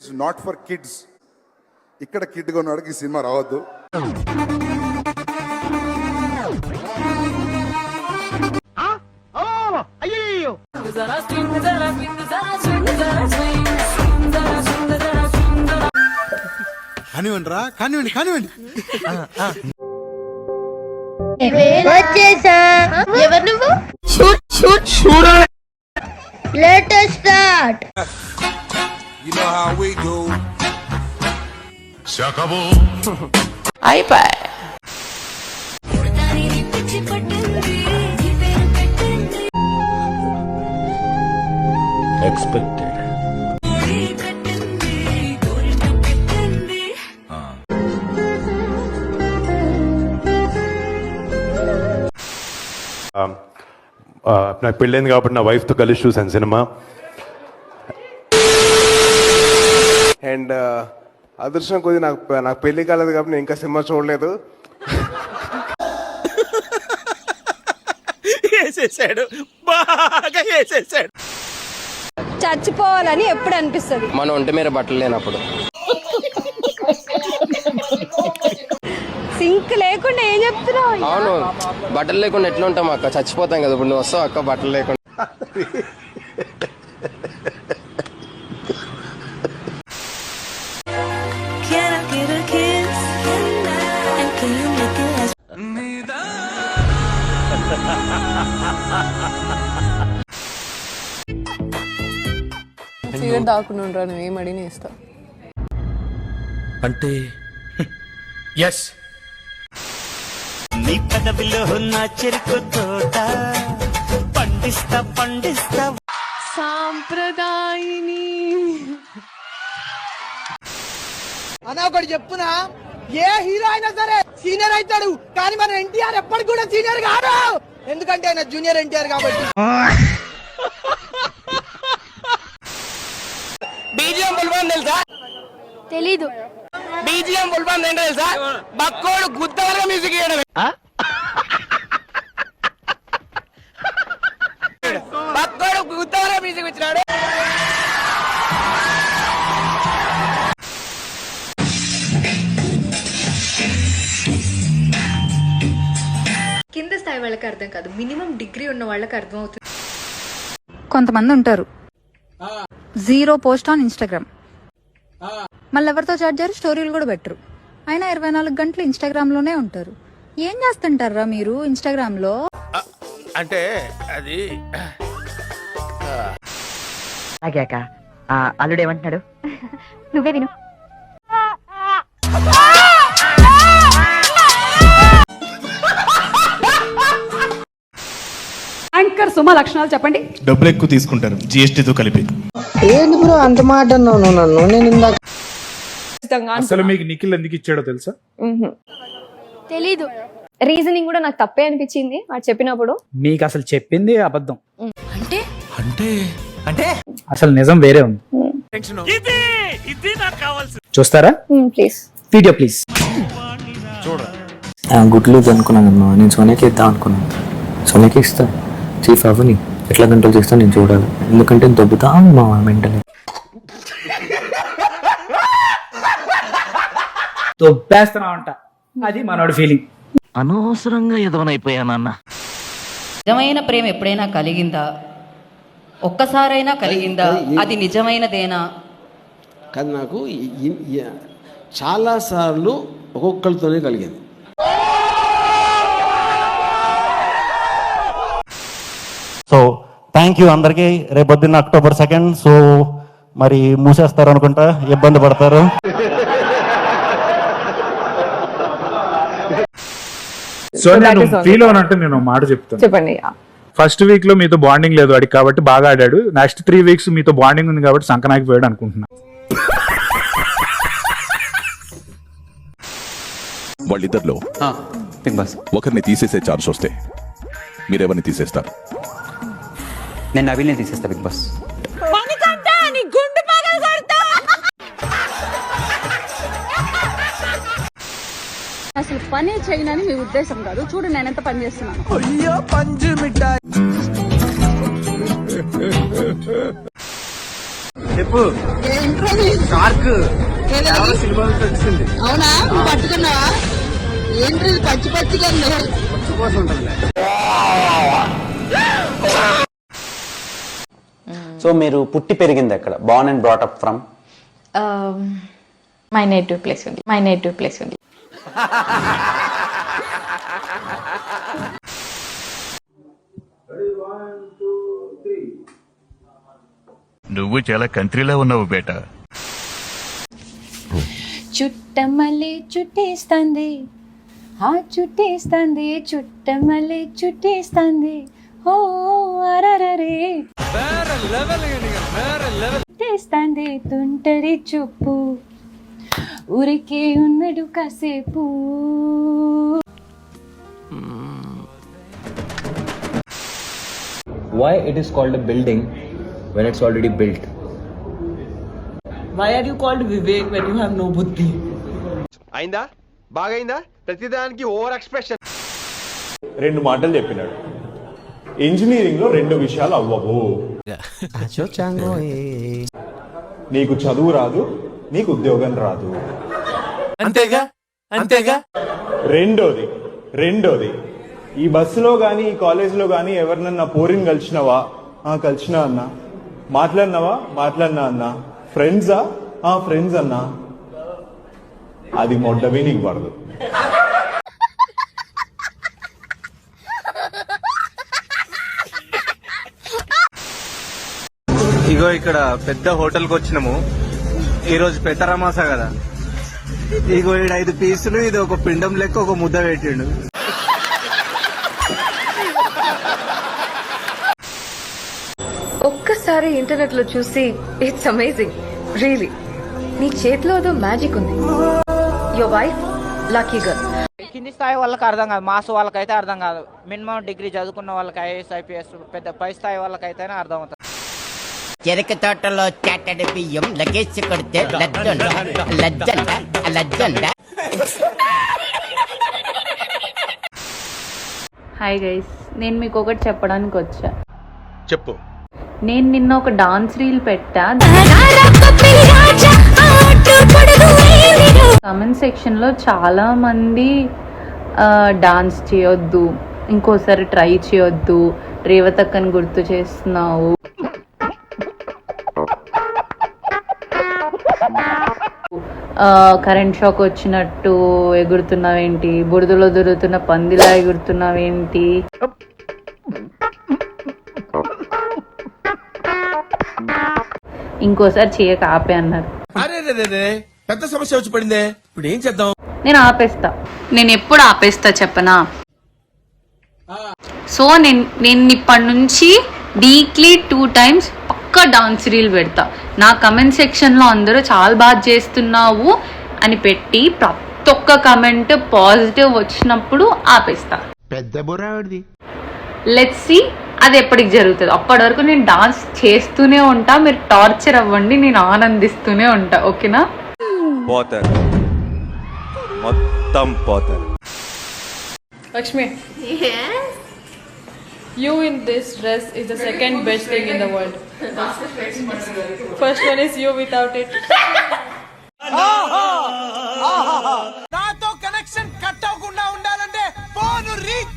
It's not for kids. ఇక్కడ kid కొన్నాడికి ఈ cinema రావద్దు. కానివ్వండి రా, కానివ్వండి కానివ్వండి. వచ్చేసా. ఎవరు నువ్వు? Let us start. You know how we do. Shakabo. అయిపోయి. Expected. నాకు పెళ్ళైంది కాబట్టి నా వైఫ్తో కలిసి చూశాను సినిమా. అండ్ అదృష్టం కొద్ది నాకు పెళ్లి కాలేదు కాబట్టి నేను ఇంకా సినిమా చూడలేదు. వేసేసాడు, బాగా వేసేసాడు. చచ్చిపోవాలని ఎప్పుడు అనిపిస్తుంది మన ఒంటి మీద బట్టలు లేనప్పుడు. సింక్ లేకుండా ఏం చెప్తున్నావు? అవును, బట్టలు లేకుండా ఎట్లా ఉంటాం అక్క? చచ్చిపోతాం కదా. ఇప్పుడు నువ్వు వస్తావు అక్క బట్టలు లేకుండా. సిగరెట్ దాక్కునుండ్రా, నువ్వేం అడిగినా ఇస్తా. అంటే ఎస్. నీ పదవిలో నా చెరుకు తోట పండిస్తా పండిస్తా. సాంప్రదాయిని అన్నా ఒకటి చెప్పునా, ఏ హీరో అయినా సరే సీనియర్ అవుతాడు, కానీ మన ఎన్టీఆర్ ఎప్పటికి కూడా సీనియర్ కాదు. ఎందుకంటే ఆయన జూనియర్ ఎన్టీఆర్ కాబట్టి. బీజిఎం బుల్బాన్ తెలుసా? తెలీదు. బీజిఎం బుల్బాన్ ఏంటో తెలుసా? బక్కోడు గుద్దవరగా మ్యూజిక్ చేయడం. బక్కోడు గుద్దవరగా మ్యూజిక్ ఇచ్చినాడు. కింద స్థాయి వాళ్ళకి అర్థం కాదు, మినిమం డిగ్రీ ఉన్న వాళ్ళకి అర్థం అవుతుంది. కొంతమంది ఉంటారు 0 పోస్ట్ ఆన్ ఇన్స్టాగ్రామ్, మళ్ళీ ఎవరితో చాట్ చేయరు, స్టోరీలు కూడా పెట్టరు, అయినా 24 గంటలు ఇన్స్టాగ్రామ్ లోనే ఉంటారు. ఏం చేస్తుంటారా మీరు ఇన్స్టాగ్రామ్ లో? అంటే అది అల్లుడు ఏమంటున్నాడు? నువ్వే విను. యాంకర్ సుమ లక్షణాలు చెప్పండి. డబ్బులు ఎక్కువ తీసుకుంటారు జిఎస్టీతో కలిపి. ఏంటి బ్రో అంత మాట అన్నావు నన్ను? నేను ఇందాక అసలు మీకు నిఖిల్ ఎందుకు ఇచ్చాడో తెలుసా? తెలీదు. రీజనింగ్ కూడా నాకు తప్పే అనిపించింది వాడు చెప్పినప్పుడు. మీకు అసలు చెప్పింది అబద్ధం అంటే అంటే అంటే అసలు నిజం వేరే ఉంది. ఇది నాకు కావాల్సింది. చూస్తారా? Please video please. గుడ్లు అనుకున్నానమ్మా, నేను సోనియాకి ఇద్దాం అనుకున్నాను. సోనియాకి ఇస్తా, చీఫ్ అవ్వని ఎట్లా కంట్రోల్ చేస్తా నేను చూడాలి. ఎందుకంటే దొబ్బుతా మా మెంటలీ. దొబ్బేస్తున్నా అంట, అది మనోడి ఫీలింగ్. అనవసరంగా ఎదవనైపోయానన్న. నిజమైన ప్రేమ ఎప్పుడైనా కలిగిందా? ఒక్కసారైనా కలిగిందా? అది నిజమైనదేనా? కానీ నాకు చాలాసార్లు ఒక్కొక్కరితోనే కలిగింది. సో థ్యాంక్ యూ అందరికీ. రేపొద్దున్న October 2 సో మరి మూసేస్తారు అనుకుంటా, ఇబ్బంది పడతారు. సో నేను ఫీల్ అవునంటే నేను మాట చెప్తాను. చెప్పండి. ఫస్ట్ వీక్ లో మీతో బాండింగ్ లేదు వాడికి కాబట్టి బాగా ఆడాడు. నెక్స్ట్ 3 వీక్స్ మీతో బాండింగ్ ఉంది కాబట్టి సంకనాకి పోయాడు అనుకుంటున్నా. వాళ్ళిద్దరిలో ఒకరిని తీసేసే ఛాన్స్ వస్తే మీరెవరిని తీసేస్తారు? నేను నవీల్ని తీసేస్తా బిగ్ బాస్. అసలు పని చేయనని మీ ఉద్దేశం కాదు. చూడు నేను ఎంత పని చేస్తున్నాను. అయ్యో పంజు మిఠాయి. చెప్పు షార్క్ సినిమా వచ్చింది. అవునా పట్టుకున్నావా? ఏంటి పచ్చి పచ్చిగా సో మీరు పుట్టి పెరిగింది ఎక్కడ? Born and brought up from? My native place ఉంది. మై నేటివ్ ప్లేస్ ఉంది. నువ్వు చాలా కంట్రీలో ఉన్నావు బేటా. చుట్టమల్లే చుట్టేస్తుంది, ఆ చుట్టేస్తుంది, చుట్టమల్లే చుట్టేస్తుంది. ఓ అరరరే చుట్టేస్తుంది తుంటరి చూపు, ఊరికే ఉన్నడు కాసేపు. Why it is called a building when it's already built? Why are you called Vivek when you have no buddhi? అయిందా? బాగైందా? ప్రతిదానికి ఓవర్ ఎక్స్ప్రెషన్. 2 మాటలు చెప్పినాడు. ఇంజనీరింగ్ లో 2 విషయాలు అవ్వవు. నీకు చదువు రాదు, నీకు ఉద్యోగం రాదు. అంతేగా అంతేగా. రెండోది ఈ బస్సులో గానీ ఈ కాలేజీలో గానీ ఎవరినన్నా పోరిని కలిసినావా? కలిసినా అన్నా. మాట్లాడినా అన్నా. ఫ్రెండ్సా? ఫ్రెండ్స్ అన్నా. అది మొడ్డవి నీకు పడదు. ఇగో ఇక్కడ పెద్ద హోటల్కి వచ్చినాము. ఈరోజు పెద్దరమాస కదా. ఇగో 5 పీసులు, ఇది ఒక పిండం లెక్క ఒక ముద్ద పెట్టిండు. ఒక్కసారి ఇంటర్నెట్ లో చూసి ఇట్స్ అమేజింగ్ రియలీ. నీ చేతిలో ఏదో మ్యాజిక్ ఉంది. Your wife lucky girl. కింది స్థాయి వాళ్ళకి అర్థం కాదు, మాస్ వాళ్ళకైతే అర్థం కాదు. మినిమం డిగ్రీ చదువుకున్న వాళ్ళకి ఐఏఎస్ ఐపీఎస్, పెద్ద పై స్థాయి వాళ్ళకైతేనే అర్థం అవుతుంది. చెరుకు తోటలో చాటడి బియ్యం లగేసి కొడితే లజ్జండ. హాయ్ గైస్, నేను మీకు ఒకటి చెప్పడానికి వచ్చా. చెప్పు. నేను నిన్న ఒక డాన్స్ రీల్ పెట్టా. కమెంట్ సెక్షన్ లో చాలా మంది డాన్స్ చేయొద్దు, ఇంకోసారి ట్రై చేయొద్దు, రేవతక్కని గుర్తు చేస్తున్నావు, కరెంట్ షాక్ వచ్చినట్టు ఎగురుతున్నావేంటి, బురదలో దొరుకుతున్న పందిలా ఎగురుతున్నావేంటి, ఇంకోసారి చేయక ఆపే అన్నారు. పెద్ద సమస్య వచ్చి పడిందే, ఇప్పుడు ఏం చేద్దాం? నేను ఆపేస్తా. నేను ఎప్పుడు ఆపేస్తా చెప్పనా? సో నేను ఇప్పటి నుంచి వీక్లీ 2 times పక్కా డాన్స్ రీల్ పెడతా. నా కమెంట్ సెక్షన్ లో అందరూ చాలా బాగా చేస్తున్నావు అని పెట్టి ప్రతి ఒక్క కమెంట్ పాజిటివ్ వచ్చినప్పుడు ఆపేస్తా. పెద్ద బుర్రాడిది. లెట్స్ సీ అది ఎప్పటికి జరుగుతుంది. అప్పటి వరకు నేను డాన్స్ చేస్తూనే ఉంటా. మీరు టార్చర్ అవ్వండి, నేను ఆనందిస్తూనే ఉంటా. ఓకేనా? పోతారు, మొత్తం పోతారు. Lakshmi, you in this dress is the second best thing in the world. First one is you without it. నాతో కనెక్షన్ కట్ అవ్వకుండా ఉండాలంటే ఫోన్ రీచ్